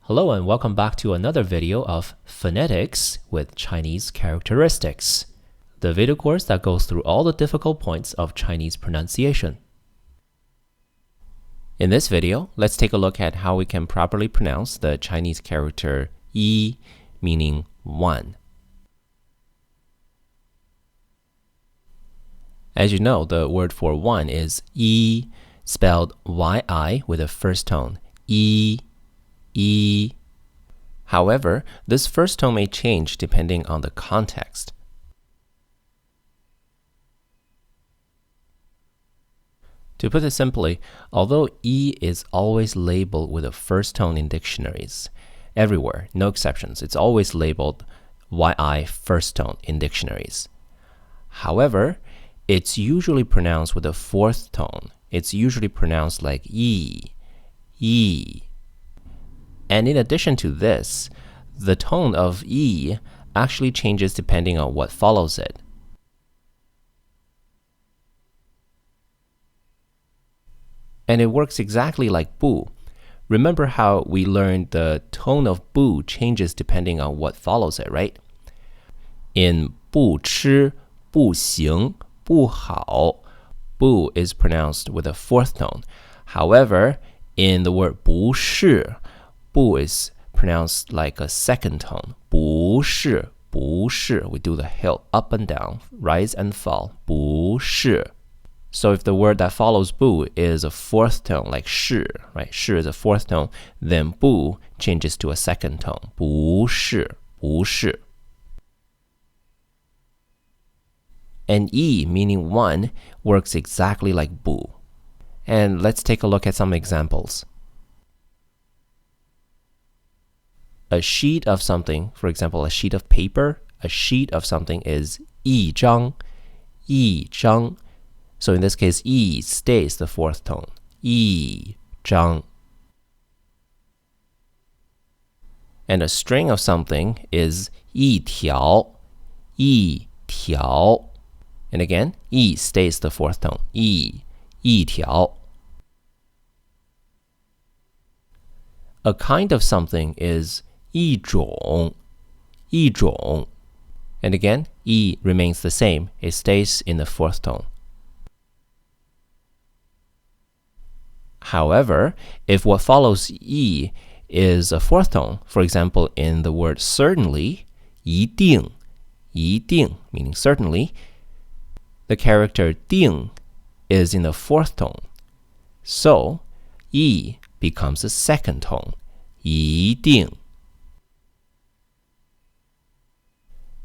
Hello and welcome back to another video of phonetics with Chinese characteristics, the video course that goes through all the difficult points of Chinese pronunciation. In this video, let's take a look at how we can properly pronounce the Chinese character yi, meaning one. As you know, the word for one is yi, spelled yi with a first tone, yi. However, this first tone may change depending on the context. To put it simply, although E is always labeled with a first tone in dictionaries, everywhere, no exceptions, it's always labeled YI first tone in dictionaries. However, it's usually pronounced with a fourth tone. It's usually pronounced like yi. And in addition to this, the tone of yi actually changes depending on what follows it. And it works exactly like bu. Remember how we learned the tone of bu changes depending on what follows it, right? In 不吃,不行,不好, bu is pronounced with a fourth tone. However, in the word 不是, bu is pronounced like a second tone. 不是,不是. We do the hill up and down, rise and fall. 不是. So if the word that follows bu is a fourth tone, like 是, right? 是 is a fourth tone, then bu changes to a second tone. 不是,不是. And yi, meaning one, works exactly like bu. And let's take a look at some examples. A sheet of something, for example, a sheet of paper, a sheet of something is 一张, 一张. So in this case, yi stays the fourth tone. 一张. And a string of something is 一条, 一条. And again, yi stays the fourth tone. 一条. A kind of something is 一种, 一种. And again, yi remains the same. It stays in the fourth tone. However, if what follows yi is a fourth tone, for example, in the word certainly, 一定, 一定, meaning certainly, the character 定 is in the fourth tone. So, yi becomes a second tone, 一定.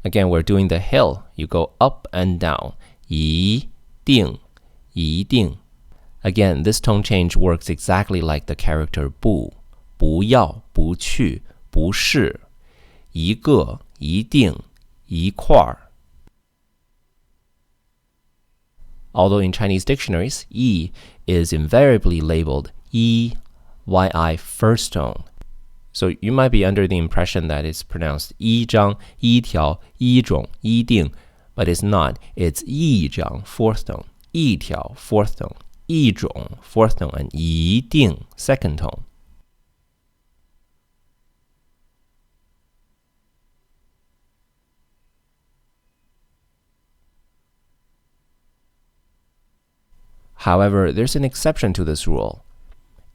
Again, we're doing the hill. You go up and down. 一定, 一定. Again, this tone change works exactly like the character 不,不要,不去,不是,一个,一定,一块儿. Although in Chinese dictionaries, yi is invariably labeled yi first tone. So you might be under the impression that it's pronounced 一张,一条,一种,一定, but it's not. It's 一张 fourth tone, 一条 fourth tone, 一种 fourth tone, and 一定 second tone. However, there's an exception to this rule.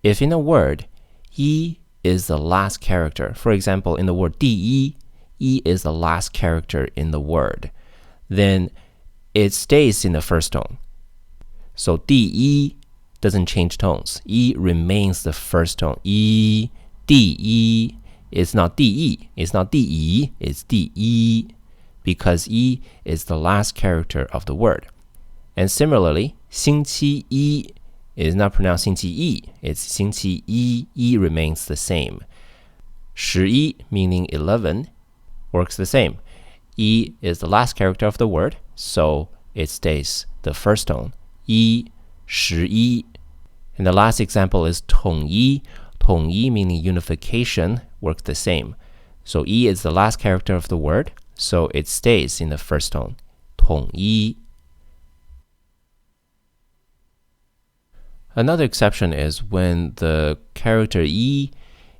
If in a word, yi is the last character, for example, in the word 第一, yi is the last character in the word, then it stays in the first tone. So 第一 doesn't change tones. Yi remains the first tone. 一,第一 is not 第一, it's not 第一, it's 第一, because yi is the last character of the word. And similarly, 星期一 is not pronounced 星期一, it's 星期一, yi remains the same. 11, meaning 11, works the same. Yi is the last character of the word, so it stays the first tone. 一,11. And the last example is 统一. 统一, meaning unification, works the same. So yi is the last character of the word, so it stays in the first tone. 统一. Another exception is when the character yi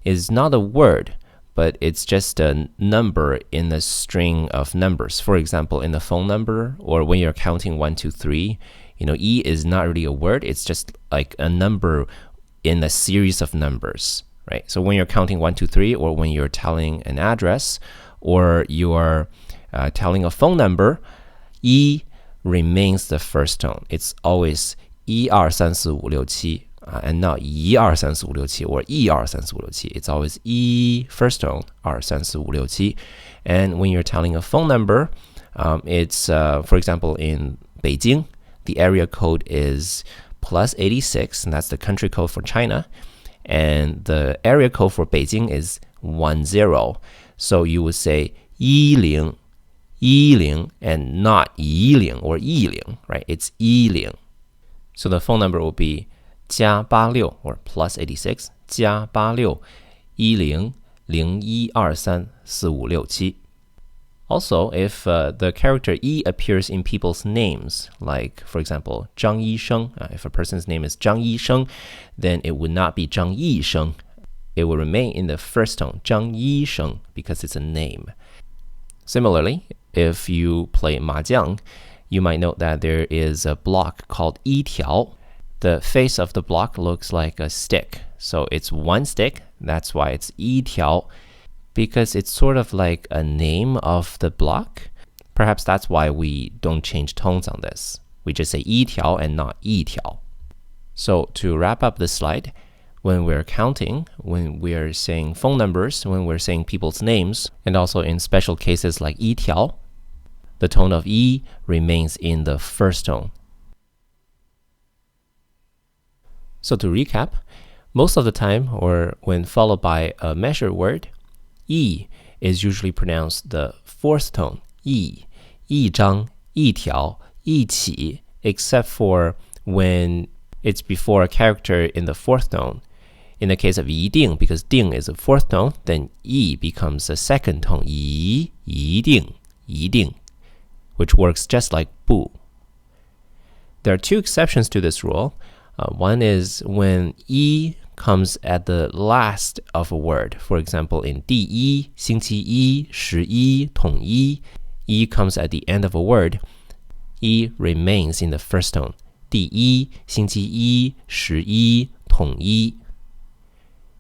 is not a word, but it's just a number in a string of numbers. For example, in the phone number or when you're counting 1, 2, 3, E is not really a word. It's just like a number in a series of numbers, right? So when you're counting 1, 2, 3, or when you're telling an address, or you're telling a phone number, E remains the first tone. It's always 1 2 3 4 5 6 7 and not 1 2 3 4 5 6 7 or 1 2 3 4 5 6 7. It's always E first tone, 2 3 4 5 6 7. And when you're telling a phone number, it's for example in Beijing, the area code is +86, and that's the country code for China. And the area code for Beijing is 10. So you would say 10, 10, and not 10 or 10, right? It's 10. So the phone number will be +86 or +86 +86 10 01 2 3 4 5 6 7. Also, if the character E appears in people's names, like, for example, 张医生, if a person's name is 张医生, then it would not be 张医生. It will remain in the first tone, 张医生, because it's a name. Similarly, if you play mahjong, you might note that there is a block called 一条. The face of the block looks like a stick. So it's one stick, that's why it's 一条. Because it's sort of like a name of the block. Perhaps that's why we don't change tones on this. We just say 一条 and not 一条. So to wrap up this slide, when we're counting, when we're saying phone numbers, when we're saying people's names, and also in special cases like 一条, the tone of E remains in the first tone. So to recap, most of the time, or when followed by a measured word, E is usually pronounced the fourth tone, E, 一张, 一条, 一起, except for when it's before a character in the fourth tone. In the case of 一定, because 定 is a fourth tone, then E becomes a second tone, 一定, 一定, which works just like 不. There are two exceptions to this rule. One is when E comes at the last of a word. For example, in 第一, 星期一, 11, 统一, E comes at the end of a word. E remains in the first tone. 第一, 星期一, 11, 统一.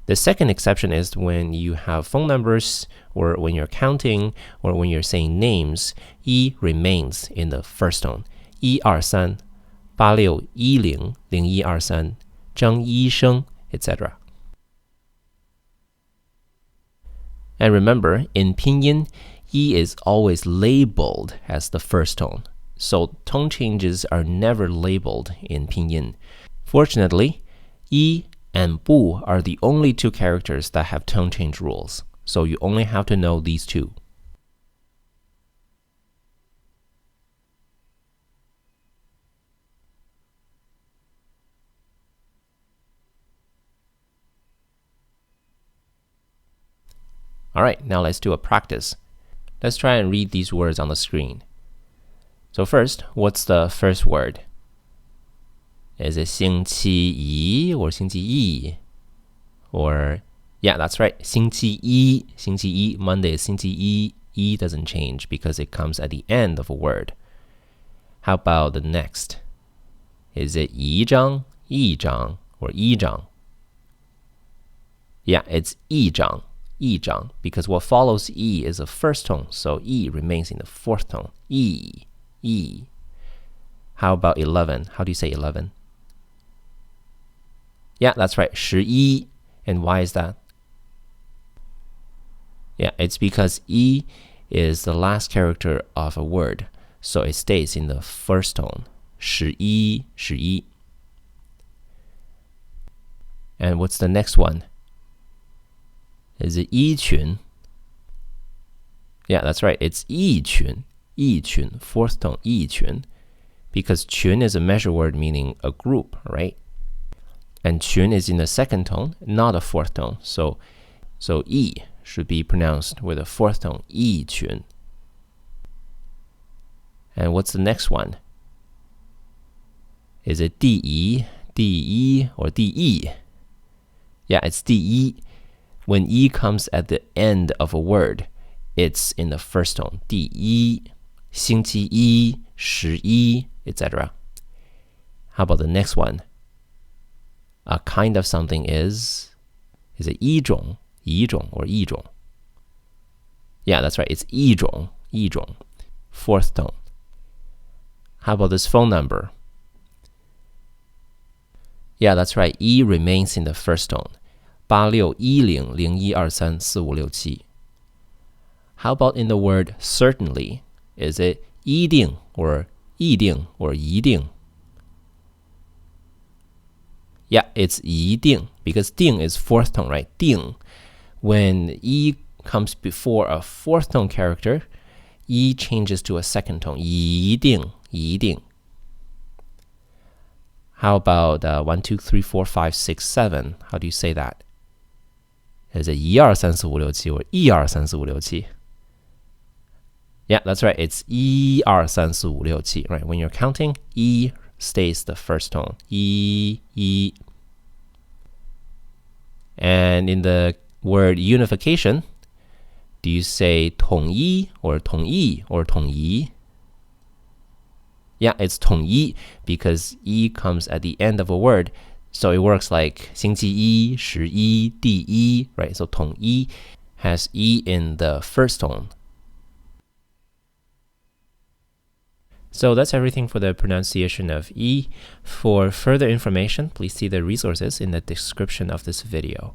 The second exception is when you have phone numbers, or when you're counting, or when you're saying names, E remains in the first tone. 1 2 3 86 10 01 2 3 张医生, etc. And remember, in pinyin, E is always labeled as the first tone. So tone changes are never labeled in pinyin. Fortunately, E and bu are the only two characters that have tone change rules. So you only have to know these two. All right, now let's do a practice. Let's try and read these words on the screen. So first, what's the first word? Is it 星期一 or 星期一? Or, yeah, that's right, 星期一, 星期一, Monday is 星期一. E doesn't change because it comes at the end of a word. How about the next? Is it 一张, 一张, or 一张? Yeah, it's 一张. 一张, because what follows E is a first tone, so E remains in the fourth tone. E, E. How about 11? How do you say 11? Yeah, that's right, 11. And why is that? Yeah, it's because E is the last character of a word, so it stays in the first tone. 11, 11. And what's the next one? Is it 一群? Yeah, that's right. It's 一群, 一群, fourth tone, 一群, because 群 is a measure word meaning a group, right? And 群 is in the second tone, not a fourth tone. So E should be pronounced with a fourth tone, 一群. And what's the next one? Is it 第一, 第一, or 第一? Yeah, it's 第一. when E comes at the end of a word, it's in the first tone. 第一,星期一,十一, etc. How about the next one? A kind of something is it 一种, 一种 or 一种? Yeah, that's right. It's 一种, 一种. Fourth tone. How about this phone number? Yeah, that's right. E remains in the first tone. 861001234567. How about in the word certainly? Is it 一定 or 一定 or 一定? Yeah, it's 一定 because 定 is fourth tone, right? 定. When E comes before a fourth tone character, E changes to a second tone. 一定, 一定. How about 1, 2, 3, 4, 5, 6, 7? How do you say that? Is it 1, 2, 3, 4, 5, 6, 7 or 1, 2, 3, 4, 5, 6, 7? Yeah, that's right. It's 1, 2, 3, 4, 5, 6, 7. Right? When you're counting, E stays the first tone. E, E. And in the word unification, do you say 统一 or 统一 or 统一? Yeah, it's 统一 because E comes at the end of a word. So it works like 星期一,十一,第一, right? So 统一 has E in the first tone. So that's everything for the pronunciation of E. For further information, please see the resources in the description of this video.